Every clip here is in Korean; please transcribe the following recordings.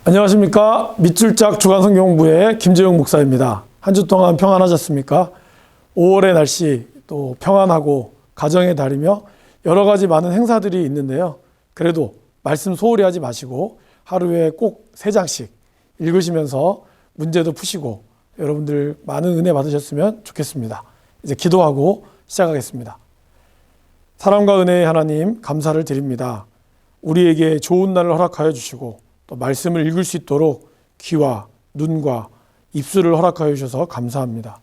안녕하십니까. 밑줄짝 주간성경공부의 김재용 목사입니다. 한 주 동안 평안하셨습니까? 5월의 날씨 또 평안하고 가정의 달이며 여러 가지 많은 행사들이 있는데요. 그래도 말씀 소홀히 하지 마시고 하루에 꼭 3장씩 읽으시면서 문제도 푸시고 여러분들 많은 은혜 받으셨으면 좋겠습니다. 이제 기도하고 시작하겠습니다. 사랑과 은혜의 하나님 감사를 드립니다. 우리에게 좋은 날을 허락하여 주시고 또 말씀을 읽을 수 있도록 귀와 눈과 입술을 허락하여 주셔서 감사합니다.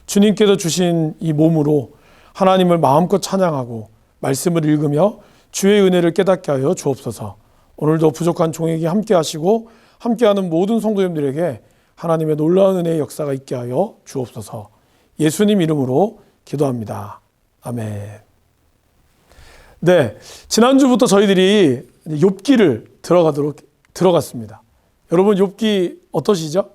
주님께서 주신 이 몸으로 하나님을 마음껏 찬양하고 말씀을 읽으며 주의 은혜를 깨닫게 하여 주옵소서. 오늘도 부족한 종에게 함께 하시고 함께하는 모든 성도님들에게 하나님의 놀라운 은혜의 역사가 있게 하여 주옵소서. 예수님 이름으로 기도합니다. 아멘. 네, 지난주부터 저희들이 욥기를 들어갔습니다. 여러분 욥기 어떠시죠?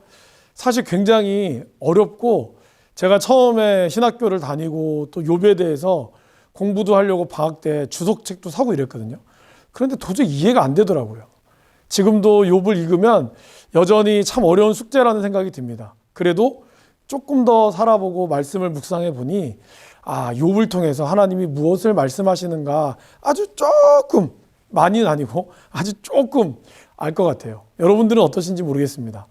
사실 굉장히 어렵고 제가 처음에 신학교를 다니고 또 욥에 대해서 공부도 하려고 방학 때 주석책도 사고 이랬거든요. 그런데 도저히 이해가 안 되더라고요. 지금도 욥을 읽으면 여전히 참 어려운 숙제라는 생각이 듭니다. 그래도 조금 더 살아보고 말씀을 묵상해 보니 욥을 통해서 하나님이 무엇을 말씀하시는가 아주 조금, 많이는 아니고 아주 조금 알 것 같아요. 여러분들은 어떠신지 모르겠습니다.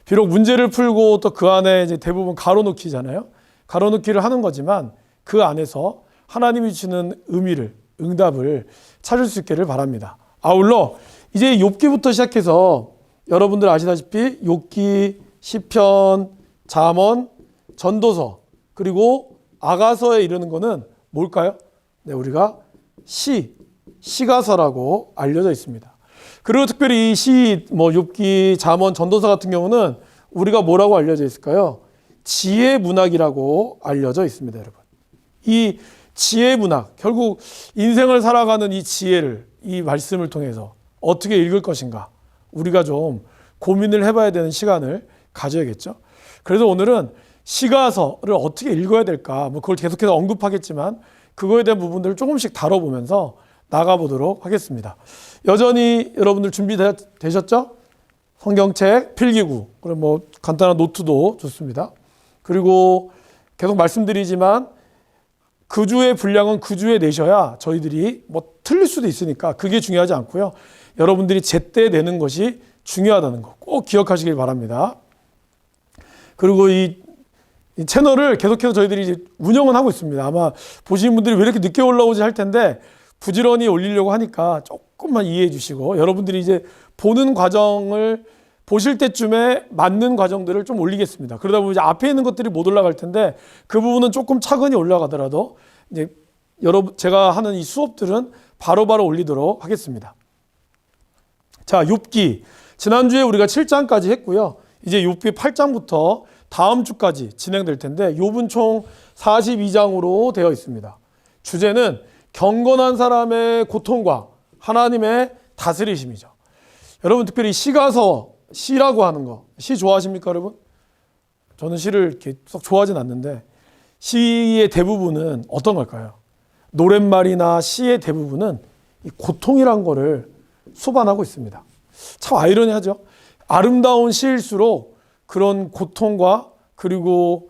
비록 문제를 풀고 또 그 안에 이제 대부분 가로놓기잖아요. 가로놓기를 하는 거지만 그 안에서 하나님이 주시는 의미를, 응답을 찾을 수 있기를 바랍니다. 아울러 이제 욥기부터 시작해서 여러분들 아시다시피 욥기, 시편, 잠언, 전도서 그리고 아가서에 이르는 거는 뭘까요? 네, 우리가 시가서라고 알려져 있습니다. 그리고 특별히 이 욥기, 잠언, 전도서 같은 경우는 우리가 뭐라고 알려져 있을까요? 지혜 문학이라고 알려져 있습니다, 여러분. 이 지혜 문학, 결국 인생을 살아가는 이 지혜를, 이 말씀을 통해서 어떻게 읽을 것인가 우리가 좀 고민을 해봐야 되는 시간을 가져야겠죠. 그래서 오늘은 시가서를 어떻게 읽어야 될까, 그걸 계속해서 언급하겠지만 그거에 대한 부분들을 조금씩 다뤄보면서 나가보도록 하겠습니다. 여전히 여러분들 준비되셨죠? 성경책, 필기구, 그리고 간단한 노트도 좋습니다. 그리고 계속 말씀드리지만 그 주의 분량은 그 주에 내셔야 저희들이 틀릴 수도 있으니까 그게 중요하지 않고요. 여러분들이 제때 내는 것이 중요하다는 거 꼭 기억하시길 바랍니다. 그리고 이 채널을 계속해서 저희들이 이제 운영은 하고 있습니다. 아마 보시는 분들이 왜 이렇게 늦게 올라오지 할 텐데 부지런히 올리려고 하니까 조금만 이해해 주시고 여러분들이 이제 보는 과정을 보실 때쯤에 맞는 과정들을 좀 올리겠습니다. 그러다 보면 이제 앞에 있는 것들이 못 올라갈 텐데 그 부분은 조금 차근히 올라가더라도 이제 제가 하는 이 수업들은 바로바로 올리도록 하겠습니다. 자, 욥기. 지난주에 우리가 7장까지 했고요. 이제 욥기 8장부터 다음 주까지 진행될 텐데 욥은 총 42장으로 되어 있습니다. 주제는 경건한 사람의 고통과 하나님의 다스리심이죠. 여러분 특별히 시라고 하는 거, 시 좋아하십니까 여러분? 저는 시를 이렇게 썩 좋아하진 않는데 시의 대부분은 어떤 걸까요? 노랫말이나 시의 대부분은 이 고통이란 거를 수반하고 있습니다. 참 아이러니하죠. 아름다운 시일수록 그런 고통과 그리고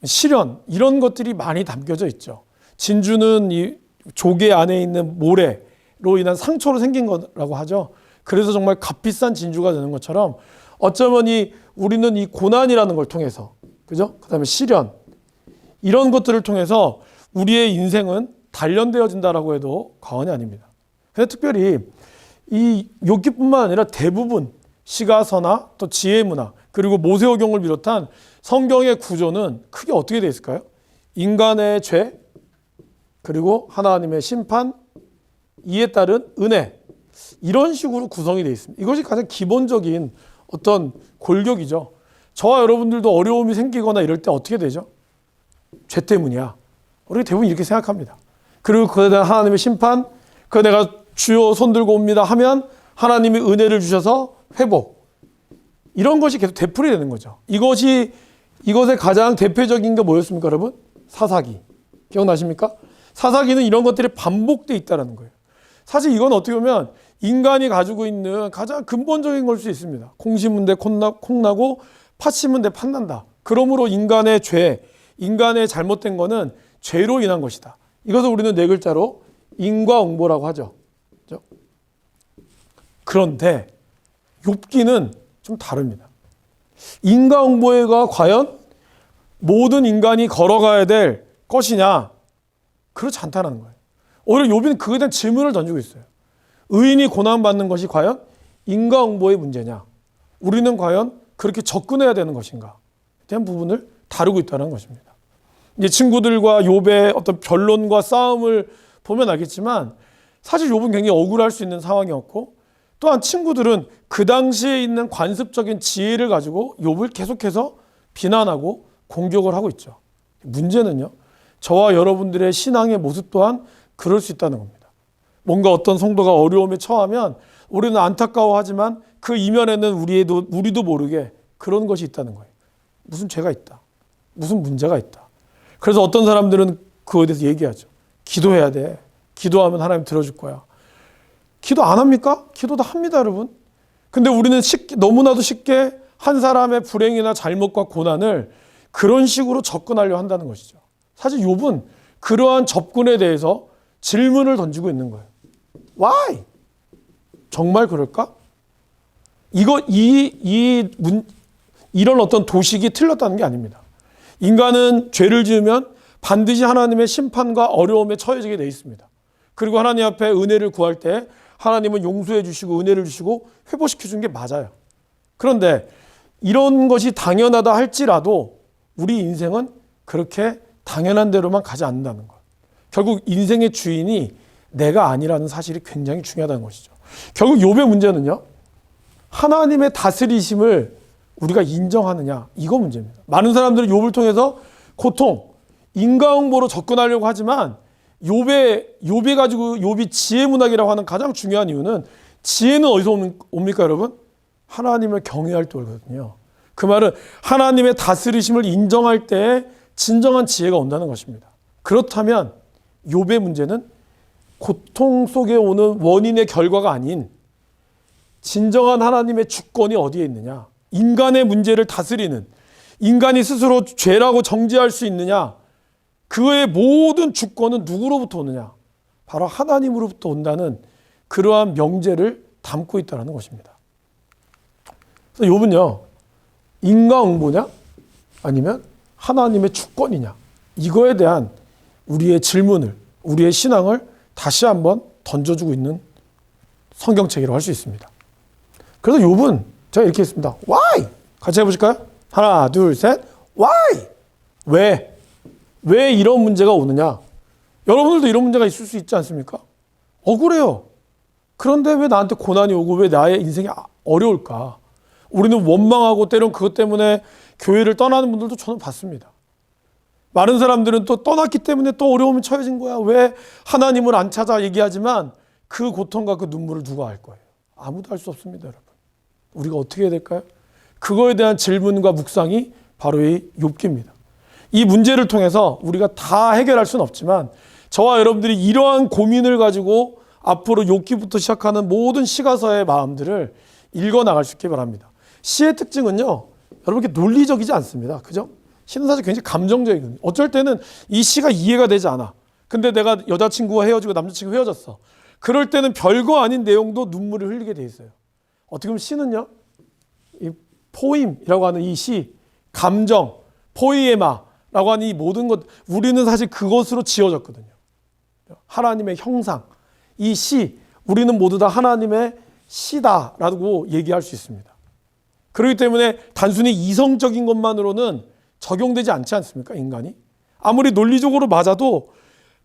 시련 이런 것들이 많이 담겨져 있죠. 진주는 이 조개 안에 있는 모래로 인한 상처로 생긴 거라고 하죠. 그래서 정말 값비싼 진주가 되는 것처럼 어쩌면 우리는 이 고난이라는 걸 통해서, 그죠? 그 다음에 시련, 이런 것들을 통해서 우리의 인생은 단련되어진다라고 해도 과언이 아닙니다. 근데 특별히 이 욥기뿐만 아니라 대부분 시가서나 또 지혜문학 그리고 모세오경을 비롯한 성경의 구조는 크게 어떻게 되어 있을까요? 인간의 죄, 그리고 하나님의 심판, 이에 따른 은혜, 이런 식으로 구성이 되어 있습니다. 이것이 가장 기본적인 어떤 골격이죠. 저와 여러분들도 어려움이 생기거나 이럴 때 어떻게 되죠? 죄 때문이야. 우리 대부분 이렇게 생각합니다. 그리고 그에 대한 하나님의 심판, 내가 주여 손들고 옵니다 하면 하나님이 은혜를 주셔서 회복. 이런 것이 계속 되풀이 되는 거죠. 이것의 가장 대표적인 게 뭐였습니까, 여러분? 사사기. 기억나십니까? 사사기는 이런 것들이 반복되어 있다는 거예요. 사실 이건 어떻게 보면 인간이 가지고 있는 가장 근본적인 걸 수 있습니다. 콩 심은 데 콩 나고 팥 심은 데 팥 난다. 그러므로 인간의 죄, 인간의 잘못된 거는 죄로 인한 것이다. 이것을 우리는 네 글자로 인과응보라고 하죠. 그렇죠? 그런데 욥기는 좀 다릅니다. 인과응보가 과연 모든 인간이 걸어가야 될 것이냐? 그렇지 않다는 거예요. 오히려 욥은 그에 대한 질문을 던지고 있어요. 의인이 고난받는 것이 과연 인과응보의 문제냐? 우리는 과연 그렇게 접근해야 되는 것인가? 대한 부분을 다루고 있다는 것입니다. 이제 친구들과 욥의 어떤 변론과 싸움을 보면 알겠지만 사실 욥은 굉장히 억울할 수 있는 상황이었고 또한 친구들은 그 당시에 있는 관습적인 지혜를 가지고 욥을 계속해서 비난하고 공격을 하고 있죠. 문제는요. 저와 여러분들의 신앙의 모습 또한 그럴 수 있다는 겁니다. 뭔가 어떤 성도가 어려움에 처하면 우리는 안타까워하지만 그 이면에는 우리도 모르게 그런 것이 있다는 거예요. 무슨 죄가 있다. 무슨 문제가 있다. 그래서 어떤 사람들은 그거에 대해서 얘기하죠. 기도해야 돼. 기도하면 하나님 들어줄 거야. 기도 안 합니까? 기도도 합니다, 여러분. 근데 우리는 너무나도 쉽게 한 사람의 불행이나 잘못과 고난을 그런 식으로 접근하려 한다는 것이죠. 사실 욥은 그러한 접근에 대해서 질문을 던지고 있는 거예요. Why? 정말 그럴까? 이런 어떤 도식이 틀렸다는 게 아닙니다. 인간은 죄를 지으면 반드시 하나님의 심판과 어려움에 처해지게 되어 있습니다. 그리고 하나님 앞에 은혜를 구할 때 하나님은 용서해 주시고 은혜를 주시고 회복시켜 주는 게 맞아요. 그런데 이런 것이 당연하다 할지라도 우리 인생은 그렇게 당연한 대로만 가지 않는다는 것. 결국 인생의 주인이 내가 아니라는 사실이 굉장히 중요하다는 것이죠. 결국 욥의 문제는요. 하나님의 다스리심을 우리가 인정하느냐 이거 문제입니다. 많은 사람들은 욥을 통해서 고통, 인과응보로 접근하려고 하지만 욥이 가지고 욥이 지혜 문학이라고 하는 가장 중요한 이유는 지혜는 어디서 옵니까 여러분? 하나님을 경외할 때 오거든요. 그 말은 하나님의 다스리심을 인정할 때 진정한 지혜가 온다는 것입니다. 그렇다면 욥의 문제는 고통 속에 오는 원인의 결과가 아닌 진정한 하나님의 주권이 어디에 있느냐? 인간의 문제를 다스리는 인간이 스스로 죄라고 정죄할 수 있느냐? 그의 모든 주권은 누구로부터 오느냐? 바로 하나님으로부터 온다는 그러한 명제를 담고 있다는 것입니다. 그래서 욥은요. 인과응보냐? 아니면 하나님의 주권이냐? 이거에 대한 우리의 질문을, 우리의 신앙을 다시 한번 던져주고 있는 성경책이라고 할 수 있습니다. 그래서 욥은 제가 이렇게 했습니다. Why? 같이 해보실까요? 하나, 둘, 셋. Why? 왜 이런 문제가 오느냐? 여러분들도 이런 문제가 있을 수 있지 않습니까? 억울해요. 그런데 왜 나한테 고난이 오고 왜 나의 인생이 어려울까? 우리는 원망하고 때론 그것 때문에 교회를 떠나는 분들도 저는 봤습니다. 많은 사람들은 또 떠났기 때문에 또 어려움이 처해진 거야. 왜 하나님을 안 찾아 얘기하지만 그 고통과 그 눈물을 누가 알 거예요? 아무도 알 수 없습니다, 여러분. 우리가 어떻게 해야 될까요? 그거에 대한 질문과 묵상이 바로 이 욥기입니다. 이 문제를 통해서 우리가 다 해결할 수는 없지만 저와 여러분들이 이러한 고민을 가지고 앞으로 욥기부터 시작하는 모든 시가서의 마음들을 읽어나갈 수 있기 바랍니다. 시의 특징은요. 여러분께 논리적이지 않습니다. 그죠? 시는 사실 굉장히 감정적이거든요. 어쩔 때는 이 시가 이해가 되지 않아. 근데 내가 여자친구와 헤어지고 남자친구와 헤어졌어. 그럴 때는 별거 아닌 내용도 눈물을 흘리게 돼 있어요. 어떻게 보면 시는요. 이 포임이라고 하는 이 시, 감정, 포이에마라고 하는 이 모든 것, 우리는 사실 그것으로 지어졌거든요. 하나님의 형상, 이 시, 우리는 모두 다 하나님의 시다라고 얘기할 수 있습니다. 그렇기 때문에 단순히 이성적인 것만으로는 적용되지 않지 않습니까? 인간이. 아무리 논리적으로 맞아도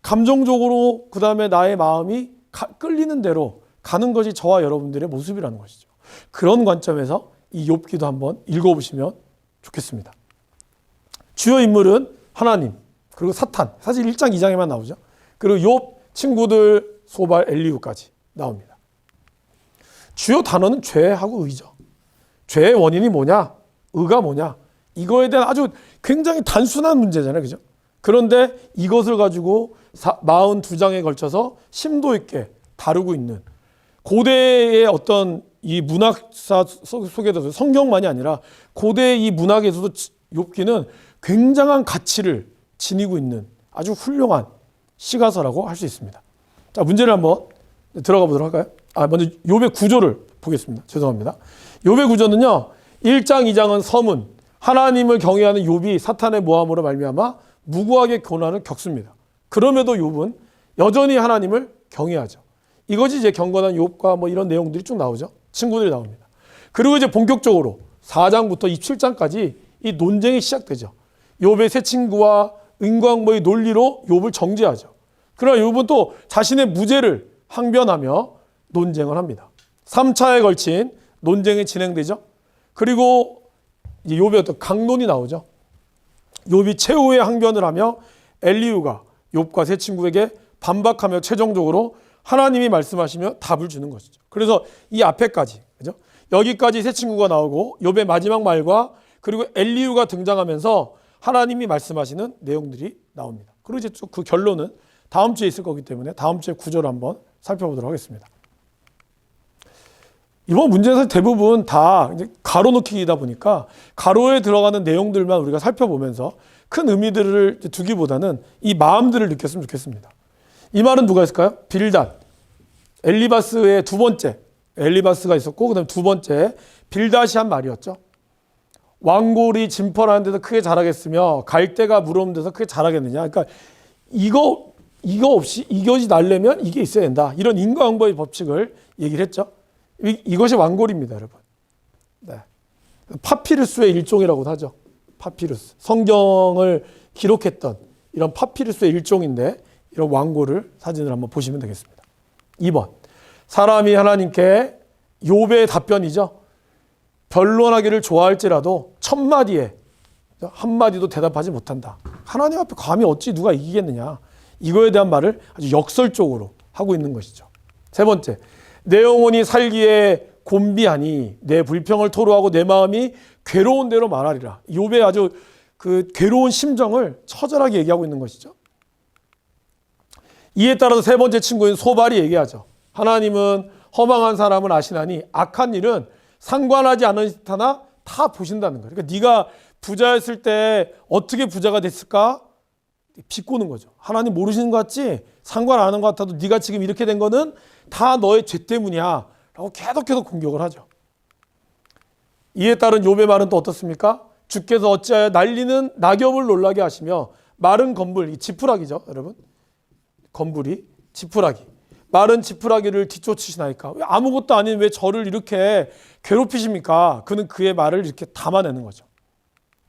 감정적으로 그 다음에 나의 마음이 끌리는 대로 가는 것이 저와 여러분들의 모습이라는 것이죠. 그런 관점에서 이 욥기도 한번 읽어보시면 좋겠습니다. 주요 인물은 하나님, 그리고 사탄. 사실 1장, 2장에만 나오죠. 그리고 욥 친구들 소발, 엘리후까지 나옵니다. 주요 단어는 죄하고 의죠. 죄의 원인이 뭐냐? 의가 뭐냐? 이거에 대한 아주 굉장히 단순한 문제잖아요. 그죠? 그런데 이것을 가지고 42장에 걸쳐서 심도 있게 다루고 있는 고대의 어떤 이 문학사 속에도 성경만이 아니라 고대의 이 문학에서도 욥기는 굉장한 가치를 지니고 있는 아주 훌륭한 시가서라고 할 수 있습니다. 자, 문제를 한번 들어가 보도록 할까요? 먼저 욥의 구조를 보겠습니다. 죄송합니다. 욥의 구조는요. 1장, 2장은 서문, 하나님을 경외하는 욥이 사탄의 모함으로 말미암아 무고하게 고난을 겪습니다. 그럼에도 욥은 여전히 하나님을 경외하죠. 이것이 이제 경건한 욥과 뭐 이런 내용들이 쭉 나오죠. 친구들이 나옵니다. 그리고 이제 본격적으로 4장부터 27장까지 이 논쟁이 시작되죠. 욥의 새 친구와 인과응보의 논리로 욥을 정죄하죠. 그러나 욥은 또 자신의 무죄를 항변하며 논쟁을 합니다. 3차에 걸친 논쟁이 진행되죠. 그리고 이제 욥의 어떤 강론이 나오죠. 욥이 최후의 항변을 하며 엘리후가 욥과 새 친구에게 반박하며 최종적으로 하나님이 말씀하시며 답을 주는 것이죠. 그래서 이 앞에까지, 그죠? 여기까지 새 친구가 나오고 욥의 마지막 말과 그리고 엘리후가 등장하면서 하나님이 말씀하시는 내용들이 나옵니다. 그리고 이제 쭉 그 결론은 다음 주에 있을 거기 때문에 다음 주에 구조를 한번 살펴보도록 하겠습니다. 이번 문제에서 대부분 다 이제 가로놓기이다 보니까 가로에 들어가는 내용들만 우리가 살펴보면서 큰 의미들을 두기보다는 이 마음들을 느꼈으면 좋겠습니다. 이 말은 누가 했을까요? 빌닷, 엘리바스의 두 번째, 엘리바스가 있었고 그다음에 두 번째 빌닷이 한 말이었죠. 왕골이 진펄하는 데서 크게 자라겠으며 갈대가 물어오는 데서 크게 자라겠느냐. 그러니까 이거 없이 이것이 날려면 이게 있어야 된다. 이런 인과응보의 법칙을 얘기를 했죠. 이것이 왕골입니다, 여러분. 네. 파피루스의 일종이라고도 하죠. 파피루스. 성경을 기록했던 이런 파피루스의 일종인데 이런 왕골을 사진을 한번 보시면 되겠습니다. 2번. 사람이 하나님께 욥의 답변이죠. 변론하기를 좋아할지라도 첫마디에 한마디도 대답하지 못한다. 하나님 앞에 감히 어찌 누가 이기겠느냐. 이거에 대한 말을 아주 역설적으로 하고 있는 것이죠. 세 번째. 내 영혼이 살기에 곤비하니 내 불평을 토로하고 내 마음이 괴로운 대로 말하리라. 욥의 아주 그 괴로운 심정을 처절하게 얘기하고 있는 것이죠. 이에 따라서 세 번째 친구인 소발이 얘기하죠. 하나님은 허망한 사람을 아시나니 악한 일은 상관하지 않은 하나 다 보신다는 거예요. 그러니까 네가 부자였을 때 어떻게 부자가 됐을까? 비꼬는 거죠. 하나님 모르시는 것 같지? 상관 안 하는 것 같아도 네가 지금 이렇게 된 거는 다 너의 죄 때문이야 라고 계속해서 공격을 하죠. 이에 따른 욥의 말은 또 어떻습니까? 주께서 어찌하여 날리는 낙엽을 놀라게 하시며 마른 건불, 이 지푸라기죠 여러분. 건불이 지푸라기, 마른 지푸라기를 뒤쫓으시나이까? 왜 아무것도 아닌 왜 저를 이렇게 괴롭히십니까? 그는 그의 말을 이렇게 담아내는 거죠.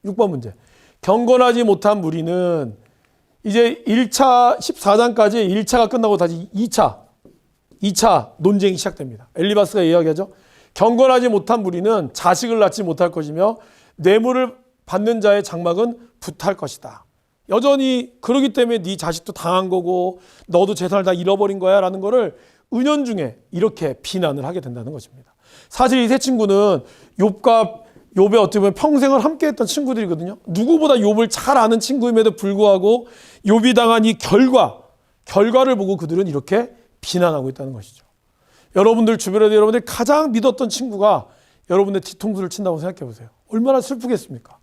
6번 문제. 경건하지 못한 무리는 이제 1차 14장까지 1차가 끝나고 다시 2차 논쟁이 시작됩니다. 엘리바스가 이야기하죠. 경건하지 못한 무리는 자식을 낳지 못할 것이며 뇌물을 받는 자의 장막은 부탈 것이다. 여전히 그러기 때문에 네 자식도 당한 거고 너도 재산을 다 잃어버린 거야 라는 거를 은연중에 이렇게 비난을 하게 된다는 것입니다. 사실 이 세 친구는 욥의 어떻게 보면 평생을 함께했던 친구들이거든요. 누구보다 욥을 잘 아는 친구임에도 불구하고 욥이 당한 이 결과를 보고 그들은 이렇게 비난하고 있다는 것이죠. 여러분들 주변에 여러분들이 가장 믿었던 친구가 여러분의 뒤통수를 친다고 생각해 보세요. 얼마나 슬프겠습니까?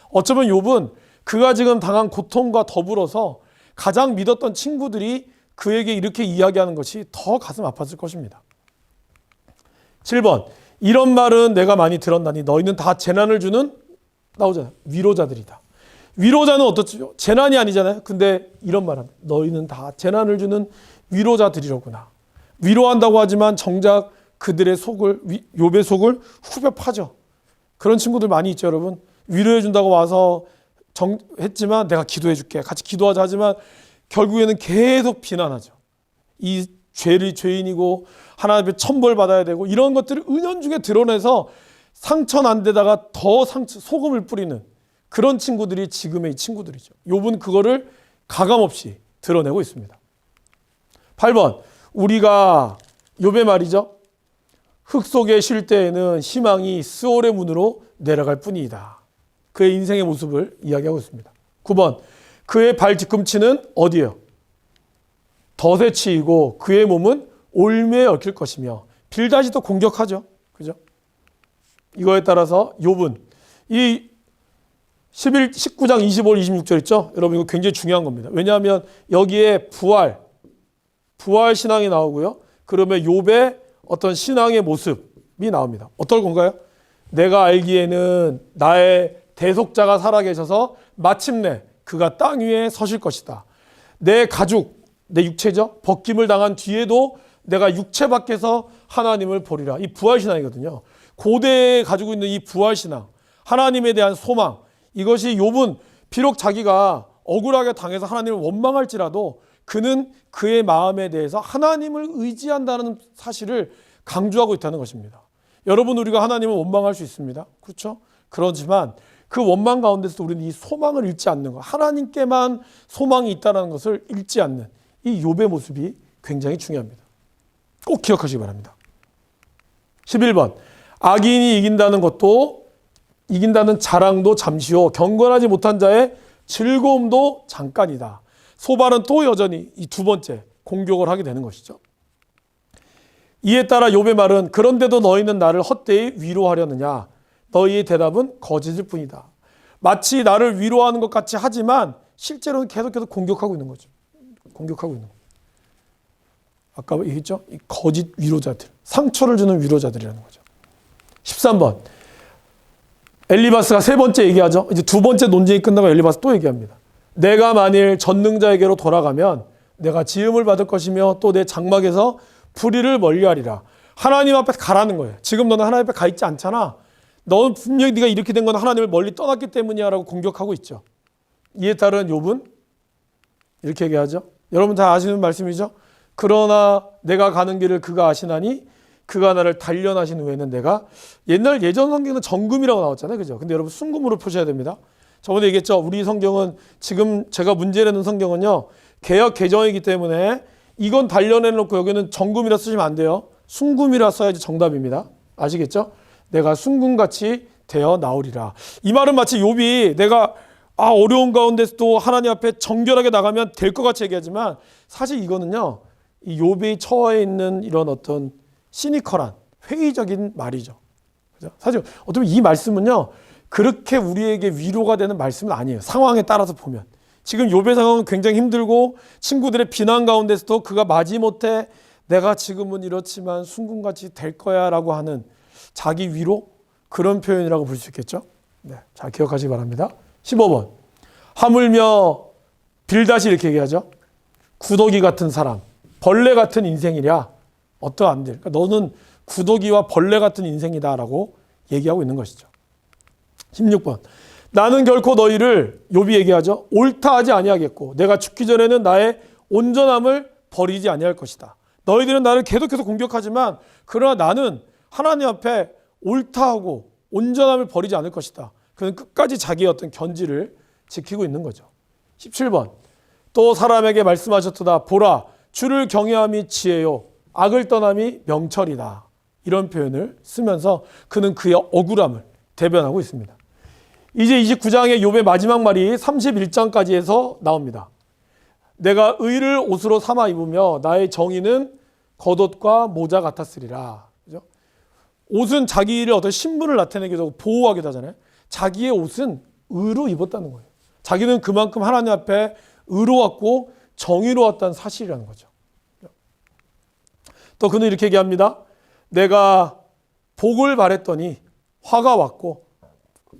어쩌면 욥은 그가 지금 당한 고통과 더불어서 가장 믿었던 친구들이 그에게 이렇게 이야기하는 것이 더 가슴 아팠을 것입니다. 7번. 이런 말은 내가 많이 들었나니 너희는 다 재난을 주는 나오잖아요. 위로자들이다. 위로자는 어떻죠? 재난이 아니잖아요. 근데 이런 말 합니다. 너희는 다 재난을 주는 위로자들이로구나. 위로한다고 하지만 정작 그들의 욥의 속을 후벼 파죠. 그런 친구들 많이 있죠, 여러분. 위로해 준다고 와서 했지만 내가 기도해 줄게. 같이 기도하자 하지만 결국에는 계속 비난하죠. 이 죄인이고 하나님 앞에 천벌 받아야 되고 이런 것들을 은연중에 드러내서 상처 난 데다가 더 소금을 뿌리는 그런 친구들이 지금의 친구들이죠. 욥은 그거를 가감없이 드러내고 있습니다. 8번. 우리가 욥의 말이죠. 흙 속에 쉴 때에는 희망이 스올의 문으로 내려갈 뿐이다. 그의 인생의 모습을 이야기하고 있습니다. 9번. 그의 발 뒤꿈치는 어디예요? 덫에 치이고 그의 몸은 올무에 얽힐 것이며 빌닷이 공격하죠. 그죠? 이거에 따라서 욥은 이 19장 25, 26절 있죠? 여러분 이거 굉장히 중요한 겁니다. 왜냐하면 여기에 부활 신앙이 나오고요. 그러면 욥의 어떤 신앙의 모습이 나옵니다. 어떨 건가요? 내가 알기에는 나의 대속자가 살아계셔서 마침내 그가 땅 위에 서실 것이다. 내 가죽, 내 육체죠. 벗김을 당한 뒤에도 내가 육체 밖에서 하나님을 보리라. 이 부활신앙이거든요. 고대에 가지고 있는 이 부활신앙, 하나님에 대한 소망, 이것이 욥은 비록 자기가 억울하게 당해서 하나님을 원망할지라도 그는 그의 마음에 대해서 하나님을 의지한다는 사실을 강조하고 있다는 것입니다. 여러분, 우리가 하나님을 원망할 수 있습니다. 그렇죠? 그렇지만 그 원망 가운데서 우리는 이 소망을 잃지 않는 것, 하나님께만 소망이 있다는 것을 잃지 않는 이 욥의 모습이 굉장히 중요합니다. 꼭 기억하시기 바랍니다. 11번, 악인이 이긴다는 자랑도 잠시요, 경건하지 못한 자의 즐거움도 잠깐이다. 소발은 또 여전히 이 두 번째 공격을 하게 되는 것이죠. 이에 따라 욥의 말은 그런데도 너희는 나를 헛되이 위로하려느냐. 너희의 대답은 거짓일 뿐이다. 마치 나를 위로하는 것 같이 하지만 실제로는 계속해서 공격하고 있는 거죠. 공격하고 있는 거죠. 아까 얘기했죠? 이 거짓 위로자들, 상처를 주는 위로자들이라는 거죠. 13번, 엘리바스가 세 번째 얘기하죠. 이제 두 번째 논쟁이 끝나고 엘리바스 또 얘기합니다. 내가 만일 전능자에게로 돌아가면 내가 지음을 받을 것이며 또 내 장막에서 불의를 멀리하리라. 하나님 앞에 가라는 거예요. 지금 너는 하나님 앞에 가 있지 않잖아. 너는 분명히 네가 이렇게 된 건 하나님을 멀리 떠났기 때문이야 라고 공격하고 있죠. 이에 따른 욥은 이렇게 얘기하죠. 여러분 다 아시는 말씀이죠. 그러나 내가 가는 길을 그가 아시나니 그가 나를 단련하신 후에는 내가 예전 성경은 정금이라고 나왔잖아요. 그죠? 근데 여러분 순금으로 표시해야 됩니다. 저번에 얘기했죠. 우리 성경은 지금 제가 문제내는 성경은요. 개역 개정이기 때문에 이건 단련해놓고 여기는 정금이라 쓰시면 안 돼요. 순금이라 써야지 정답입니다. 아시겠죠? 내가 순금같이 되어 나오리라. 이 말은 마치 욥이 내가 어려운 가운데서도 하나님 앞에 정결하게 나가면 될 것 같이 얘기하지만 사실 이거는요. 이 욥이 처해 있는 이런 어떤 시니컬한 회의적인 말이죠. 그죠? 사실 어떻게 보면 이 말씀은요. 그렇게 우리에게 위로가 되는 말씀은 아니에요. 상황에 따라서 보면. 지금 욥의 상황은 굉장히 힘들고 친구들의 비난 가운데서도 그가 마지못해 내가 지금은 이렇지만 순금같이 될 거야 라고 하는 자기 위로, 그런 표현이라고 볼 수 있겠죠. 네, 잘 기억하시기 바랍니다. 15번, 하물며 빌닷이 이렇게 얘기하죠. 구더기 같은 사람, 벌레 같은 인생이랴. 어떠한들. 그러니까 너는 구더기와 벌레 같은 인생이다 라고 얘기하고 있는 것이죠. 16번, 나는 결코 너희를, 욥이 얘기하죠. 옳다 하지 아니하겠고 내가 죽기 전에는 나의 온전함을 버리지 아니할 것이다. 너희들은 나를 계속해서 공격하지만 그러나 나는 하나님 앞에 옳다 하고 온전함을 버리지 않을 것이다. 그는 끝까지 자기의 어떤 견지를 지키고 있는 거죠. 17번, 또 사람에게 말씀하셨도다. 보라, 주를 경외함이 지혜요 악을 떠남이 명철이다. 이런 표현을 쓰면서 그는 그의 억울함을 대변하고 있습니다. 이제 29장의 욥의 마지막 말이 31장까지 해서 나옵니다. 내가 의를 옷으로 삼아 입으며 나의 정의는 겉옷과 모자 같았으리라. 그죠? 옷은 자기를 어떤 신분을 나타내기도 하고 보호하기도 하잖아요. 자기의 옷은 의로 입었다는 거예요. 자기는 그만큼 하나님 앞에 의로웠고 정의로웠다는 사실이라는 거죠. 또 그는 이렇게 얘기합니다. 내가 복을 바랬더니 화가 왔고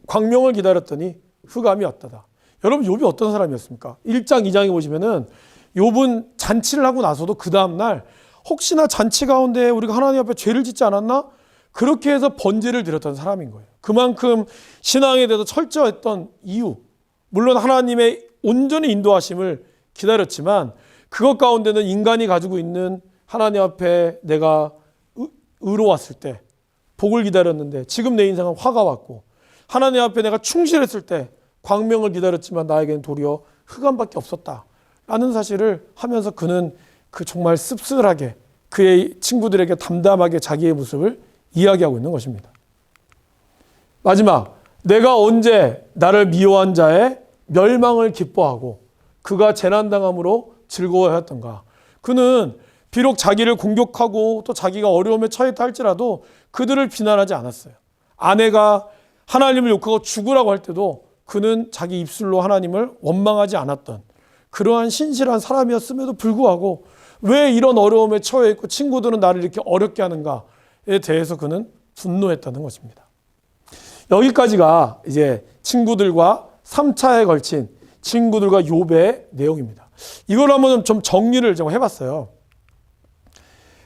광명을 기다렸더니 흑암이 왔다다. 여러분 욥이 어떤 사람이었습니까? 1장 2장에 보시면은 욥은 잔치를 하고 나서도 그 다음날 혹시나 잔치 가운데 우리가 하나님 앞에 죄를 짓지 않았나? 그렇게 해서 번제를 드렸던 사람인 거예요. 그만큼 신앙에 대해서 철저했던 이유, 물론 하나님의 온전히 인도하심을 기다렸지만 그것 가운데는 인간이 가지고 있는 하나님 앞에 내가 의로웠을 때 복을 기다렸는데 지금 내 인생은 화가 왔고 하나님 앞에 내가 충실했을 때 광명을 기다렸지만 나에게는 도리어 흑암밖에 없었다라는 사실을 하면서 그는 그 정말 씁쓸하게 그의 친구들에게 담담하게 자기의 모습을 이야기하고 있는 것입니다. 마지막, 내가 언제 나를 미워한 자의 멸망을 기뻐하고 그가 재난당함으로 즐거워하였던가. 그는 비록 자기를 공격하고 또 자기가 어려움에 처했다 할지라도 그들을 비난하지 않았어요. 아내가 하나님을 욕하고 죽으라고 할 때도 그는 자기 입술로 하나님을 원망하지 않았던 그러한 신실한 사람이었음에도 불구하고 왜 이런 어려움에 처해 있고 친구들은 나를 이렇게 어렵게 하는가에 대해서 그는 분노했다는 것입니다. 여기까지가 이제 친구들과 3차에 걸친 친구들과 욥의 내용입니다. 이걸 한번 좀 정리를 좀 해봤어요.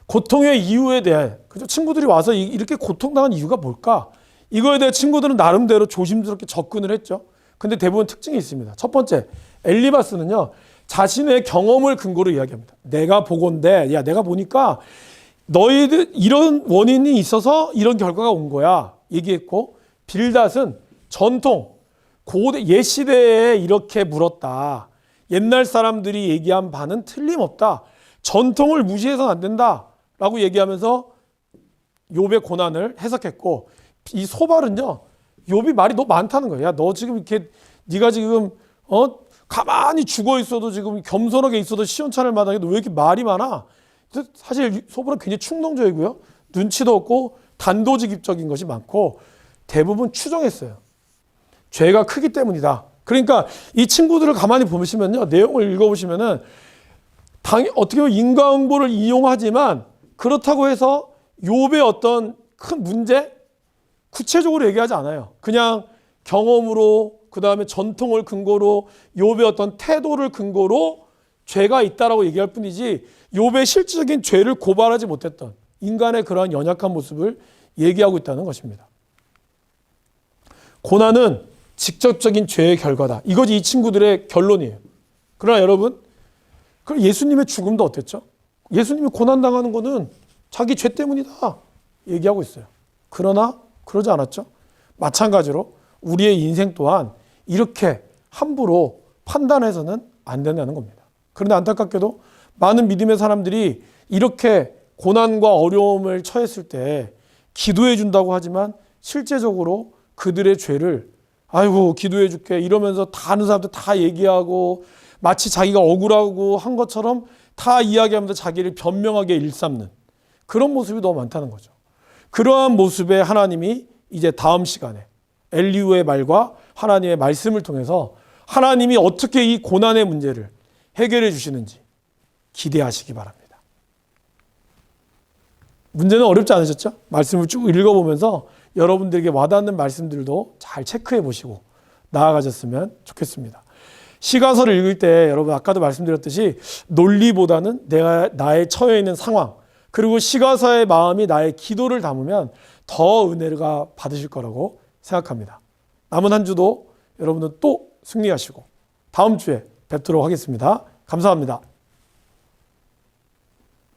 고통의 이유에 대해 친구들이 와서 이렇게 고통당한 이유가 뭘까? 이거에 대해 친구들은 나름대로 조심스럽게 접근을 했죠. 근데 대부분 특징이 있습니다. 첫 번째, 엘리바스는요, 자신의 경험을 근거로 이야기합니다. 내가 보건대, 야, 내가 보니까 너희들 이런 원인이 있어서 이런 결과가 온 거야. 얘기했고, 빌닷은 전통, 옛 시대에 이렇게 물었다. 옛날 사람들이 얘기한 바는 틀림없다. 전통을 무시해서는 안 된다. 라고 얘기하면서 욥의 고난을 해석했고, 이 소발은요, 욥이 말이 너무 많다는 거예요. 야, 너 지금 이렇게 네가 지금 가만히 죽어 있어도 지금 겸손하게 있어도 시원찮을 마당에 너 왜 이렇게 말이 많아? 사실 소발은 굉장히 충동적이고요. 눈치도 없고 단도직입적인 것이 많고 대부분 추정했어요. 죄가 크기 때문이다. 그러니까 이 친구들을 가만히 보시면요, 내용을 읽어보시면은 어떻게 보면 인과응보를 이용하지만 그렇다고 해서 욥의 어떤 큰 문제 구체적으로 얘기하지 않아요. 그냥 경험으로 그 다음에 전통을 근거로 욥의 어떤 태도를 근거로 죄가 있다라고 얘기할 뿐이지 욥의 실질적인 죄를 고발하지 못했던 인간의 그러한 연약한 모습을 얘기하고 있다는 것입니다. 고난은 직접적인 죄의 결과다. 이것이 이 친구들의 결론이에요. 그러나 여러분, 그럼 예수님의 죽음도 어땠죠? 예수님이 고난당하는 것은 자기 죄 때문이다 얘기하고 있어요. 그러나 그러지 않았죠. 마찬가지로 우리의 인생 또한 이렇게 함부로 판단해서는 안 된다는 겁니다. 그런데 안타깝게도 많은 믿음의 사람들이 이렇게 고난과 어려움을 처했을 때 기도해 준다고 하지만 실제적으로 그들의 죄를 아이고 기도해 줄게 이러면서 다른 사람들 다 얘기하고 마치 자기가 억울하고 한 것처럼 다 이야기하면서 자기를 변명하게 일삼는 그런 모습이 너무 많다는 거죠. 그러한 모습에 하나님이 이제 다음 시간에 엘리후의 말과 하나님의 말씀을 통해서 하나님이 어떻게 이 고난의 문제를 해결해 주시는지 기대하시기 바랍니다. 문제는 어렵지 않으셨죠? 말씀을 쭉 읽어보면서 여러분들에게 와닿는 말씀들도 잘 체크해 보시고 나아가셨으면 좋겠습니다. 시가서를 읽을 때 여러분 아까도 말씀드렸듯이 논리보다는 나의 처해 있는 상황 그리고 시가서의 마음이 나의 기도를 담으면 더 은혜가 받으실 거라고 생각합니다. 남은 한 주도 여러분들 또 승리하시고 다음 주에 뵙도록 하겠습니다. 감사합니다.